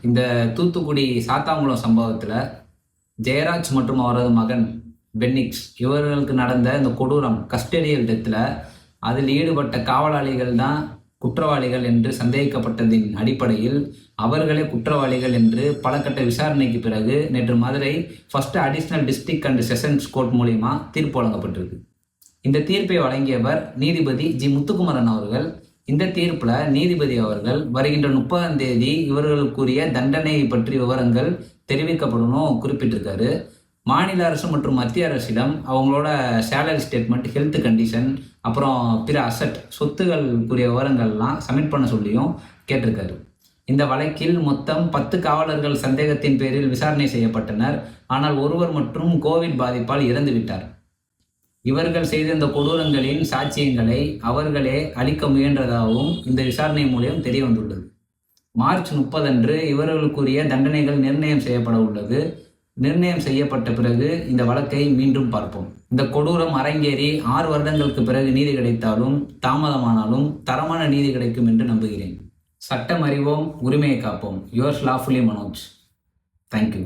இந்த தூத்துக்குடி சாத்தாங்குளம் சம்பவத்தில் ஜெயராஜ் மற்றும் அவரது மகன் பென்னிக்ஸ் இவர்களுக்கு நடந்த இந்த கொடூரம் கஸ்டடியல் டெத்தில் அதில் ஈடுபட்ட காவலாளிகள் தான் குற்றவாளிகள் என்று சந்தேகிக்கப்பட்டதின் அடிப்படையில் அவர்களே குற்றவாளிகள் என்று பல கட்ட விசாரணைக்கு பிறகு நேற்று Madurai first additional district and sessions court மூலியமா தீர்ப்பு வழங்கப்பட்டிருக்கு. இந்த தீர்ப்பை வழங்கியவர் நீதிபதி ஜி முத்துக்குமரன் அவர்கள். இந்த தீர்ப்புல நீதிபதி அவர்கள் வருகின்ற 30ஆம் தேதி இவர்களுக்குரிய தண்டனை பற்றி விவரங்கள் தெரிவிக்கப்படணும் குறிப்பிட்டிருக்காரு. மாநில அரசு மற்றும் மத்திய அரசிடம் அவங்களோட சேலரி ஸ்டேட்மெண்ட், ஹெல்த் கண்டிஷன், அப்புறம் பிற அசட் சொத்துகளுக்குரிய விவரங்கள்லாம் சப்மிட் பண்ண சொல்லியும் கேட்டிருக்காரு. இந்த வழக்கில் மொத்தம் 10 காவலர்கள் சந்தேகத்தின் பேரில் விசாரணை செய்யப்பட்டனர். ஆனால் ஒருவர் மற்றும் கோவிட் பாதிப்பால் இறந்து விட்டார். இவர்கள் செய்த இந்த கொடூரங்களின் சாட்சியங்களை அவர்களே அளிக்க முயன்றதாகவும் இந்த விசாரணை மூலம் தெரிய வந்துள்ளது. மார்ச் 30 அன்று இவர்களுக்குரிய தண்டனைகள் நிர்ணயம் செய்யப்பட உள்ளது. நிர்ணயம் செய்யப்பட்ட பிறகு இந்த வழக்கை மீண்டும் பார்ப்போம். இந்த கொடூரம் அரங்கேறி 6 வருடங்களுக்கு பிறகு நீதி கிடைத்தாலும் தாமதமானாலும் தரமான நீதி கிடைக்கும் என்று நம்புகிறேன். சட்டம் அறிவோம், உரிமையை காப்போம். Yours lawfully Manoj. தேங்க்யூ.